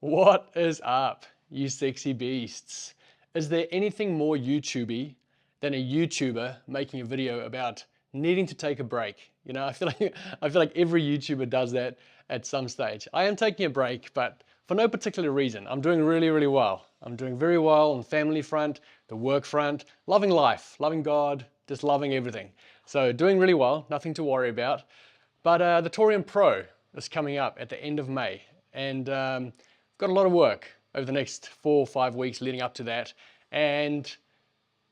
What is up, you sexy beasts? Is there anything more YouTubey than a YouTuber making a video about needing to take a break? You know, I feel like every YouTuber does that at some stage. I am taking a break, but for no particular reason. I'm doing really, really well. I'm doing very well on the family front, the work front, loving life, loving God, just loving everything. So doing really well, nothing to worry about. But the Torian Pro is coming up at the end of May, and got a lot of work over the next 4 or 5 weeks leading up to that. And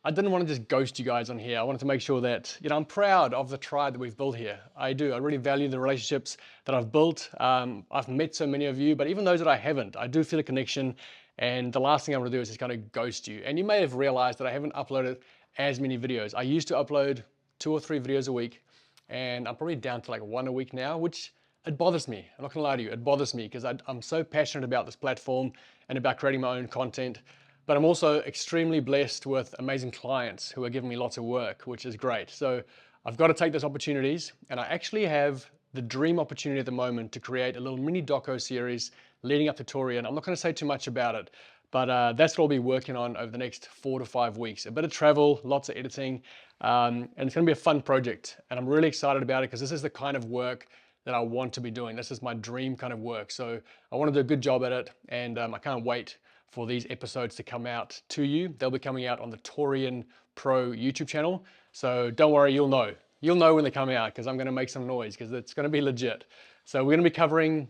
I didn't want to just ghost you guys on here. I wanted to make sure that, I'm proud of the tribe that we've built here. I do. I really value the relationships that I've built. I've met so many of you, but even those that I haven't, I do feel a connection. And the last thing I want to do is just kind of ghost you. And you may have realized that I haven't uploaded as many videos. I used to upload 2 or 3 videos a week, and I'm probably down to like 1 a week now, which it bothers me. I'm not gonna lie to you, it bothers me because I'm so passionate about this platform and about creating my own content. But I'm also extremely blessed with amazing clients who are giving me lots of work, which is great. So I've got to take those opportunities, and I actually have the dream opportunity at the moment to create a little mini doco series leading up to Torian. I'm not going to say too much about it, but that's what I'll be working on over the next 4 to 5 weeks. A bit of travel, lots of editing, and it's going to be a fun project. And I'm really excited about it because this is the kind of work that I want to be doing. This is my dream kind of work. So I want to do a good job at it, and I can't wait for these episodes to come out to you. They'll be coming out on the Torian Pro YouTube channel. So don't worry, you'll know. You'll know when they come out because I'm going to make some noise because it's going to be legit. So we're going to be covering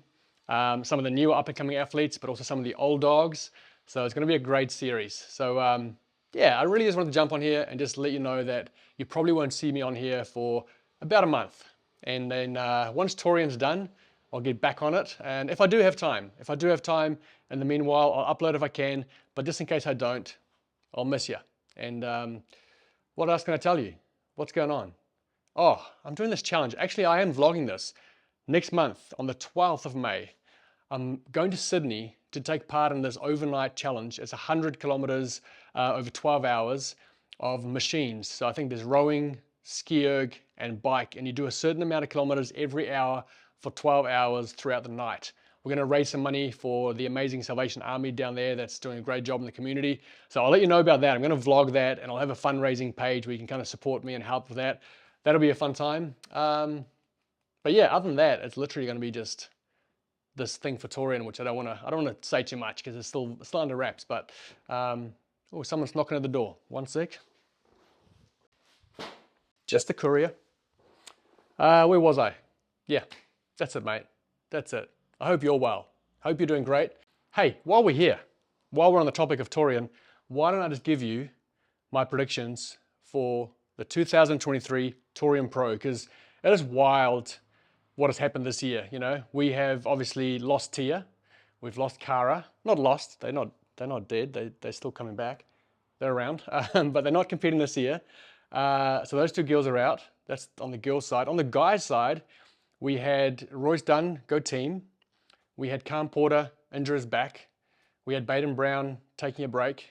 some of the newer up-and-coming athletes, but also some of the old dogs. So it's going to be a great series. So yeah, I really just wanted to jump on here and just let you know that you probably won't see me on here for about a month. And then once Torian's done, I'll get back on it. And if I do have time, in the meanwhile, I'll upload if I can. But just in case I don't, I'll miss you. And what else can I tell you? What's going on? Oh, I'm doing this challenge. Actually, I am vlogging this. Next month, on the 12th of May, I'm going to Sydney to take part in this overnight challenge. It's 100 kilometers over 12 hours of machines. So I think there's rowing, ski erg, and bike, and you do a certain amount of kilometers every hour for 12 hours throughout the night. We're going to raise some money for the amazing Salvation Army down there that's doing a great job in the community. So I'll let you know about that. I'm going to vlog that, and I'll have a fundraising page where you can kind of support me and help with that. That'll be a fun time. But yeah, other than that, it's literally going to be just this thing for Torian, which I don't want to say too much because it's still under wraps. But oh, someone's knocking at the door. One sec. Just the courier. Where was I? Yeah, that's it, mate. That's it. I hope you're well. Hope you're doing great. Hey, while we're here, while we're on the topic of Torian, why don't I just give you my predictions for the 2023 Torian Pro, because it is wild what has happened this year. You know, we have obviously lost Tia, we've lost Cara. Not lost, they're not dead. They're still coming back. They're around, but they're not competing this year. So those 2 girls are out. That's on the girls' side. On the guys' side, we had Royce Dunn go team. We had Cam Porter injure his back. We had Baden Brown taking a break.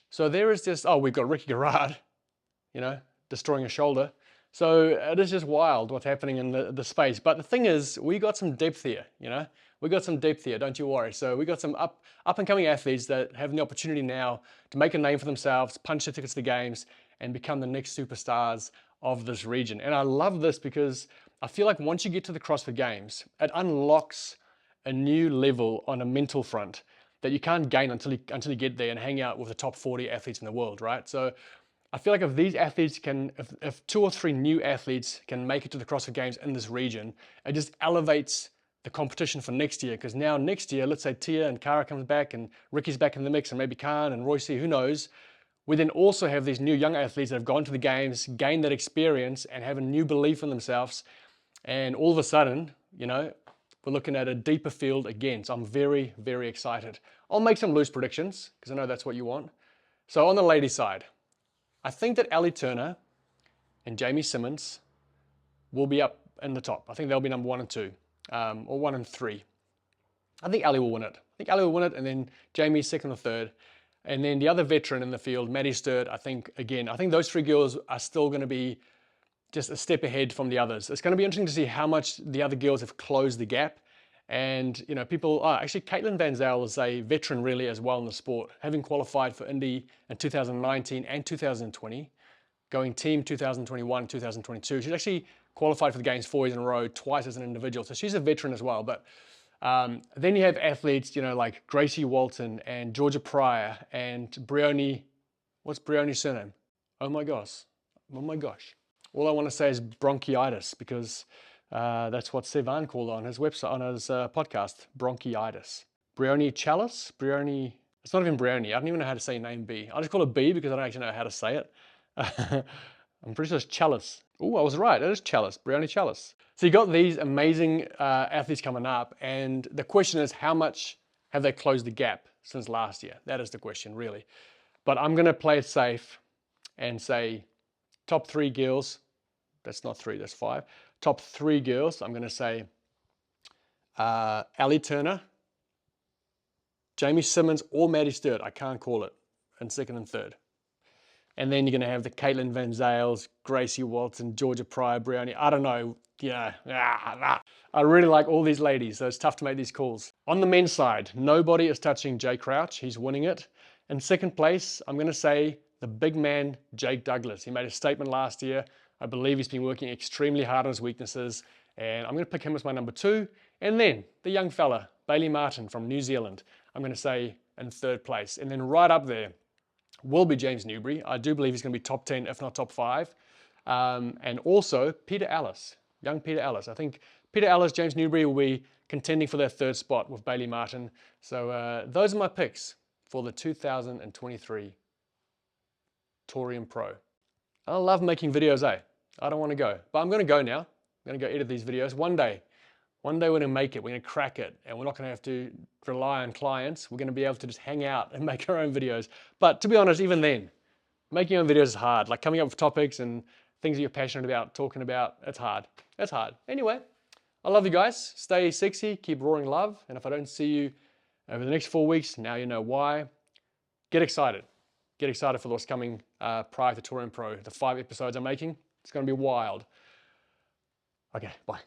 So there is just, we've got Ricky Garrard, destroying a shoulder. So it is just wild what's happening in the space. But the thing is, we got some depth here, We got some depth here, don't you worry. So we got some up and coming athletes that have the opportunity now to make a name for themselves, punch their tickets to the games, and become the next superstars of this region. And I love this because I feel like once you get to the CrossFit Games, it unlocks a new level on a mental front that you can't gain until you get there and hang out with the top 40 athletes in the world, right? So I feel like if these athletes if 2 or 3 new athletes can make it to the CrossFit Games in this region, it just elevates the competition for next year. Because now next year, let's say Tia and Cara comes back and Ricky's back in the mix and maybe Khan and Royce, who knows? We then also have these new young athletes that have gone to the games, gained that experience, and have a new belief in themselves. And all of a sudden, we're looking at a deeper field again. So I'm very, very excited. I'll make some loose predictions because I know that's what you want. So on the ladies' side, I think that Ali Turner and Jamie Simmons will be up in the top. I think they'll be number 1 and 2, or 1 and 3. I think Ali will win it. And then Jamie 2nd or 3rd. And then the other veteran in the field, Maddie Sturt, I think those 3 girls are still going to be just a step ahead from the others. It's going to be interesting to see how much the other girls have closed the gap And, you know, people, actually, Caitlin Van Zyl is a veteran really as well in the sport, having qualified for Indy in 2019 and 2020, going team 2021, 2022. She's actually qualified for the games 4 years in a row, twice as an individual. So she's a veteran as well. But then you have athletes, you know, like Gracie Walton and Georgia Pryor and Brioni. What's Brioni's surname? Oh my gosh. Oh my gosh. All I want to say is bronchitis, because that's what Sevan called on his website, on his podcast, bronchitis. Brioni Chalice? Brioni, it's not even Brioni. I don't even know how to say name B. I just call it B because I don't actually know how to say it. I'm pretty sure it's Chalice. Oh, I was right. It is Chalice. Brioni Chalice. So you got these amazing athletes coming up, and the question is, how much have they closed the gap since last year? That is the question, really. But I'm going to play it safe and say top 3 girls. That's not 3, that's 5. Top 3 girls, I'm going to say Ali Turner, Jamie Simmons, or Maddie Stewart. I can't call it in 2nd and 3rd. And then you're going to have the Caitlin Van Zyls, Gracie Walton, Georgia Pryor, Brioni. I don't know. Yeah, I really like all these ladies, so it's tough to make these calls. On the men's side, nobody is touching Jay Crouch. He's winning it. In 2nd place, I'm going to say the big man, Jake Douglas. He made a statement last year. I believe he's been working extremely hard on his weaknesses, and I'm going to pick him as my number 2. And then the young fella, Bailey Martin from New Zealand, I'm going to say in 3rd place. And then right up there will be James Newbury. I do believe he's going to be top 10, if not top 5. And also Peter Ellis, young Peter Ellis. I think Peter Ellis, James Newbury will be contending for that 3rd spot with Bailey Martin. So those are my picks for the 2023 Torian Pro. I love making videos, eh? I don't want to go, but I'm going to go now. I'm going to go edit these videos. One day we're going to make it. We're going to crack it, and we're not going to have to rely on clients. We're going to be able to just hang out and make our own videos. But to be honest, even then, making your own videos is hard. Like coming up with topics and things that you're passionate about, talking about, it's hard. It's hard. Anyway, I love you guys. Stay sexy, keep roaring love. And if I don't see you over the next 4 weeks, now you know why. Get excited. Get excited for what's coming prior to Torian Pro. The 5 episodes I'm making, it's going to be wild. Okay, bye.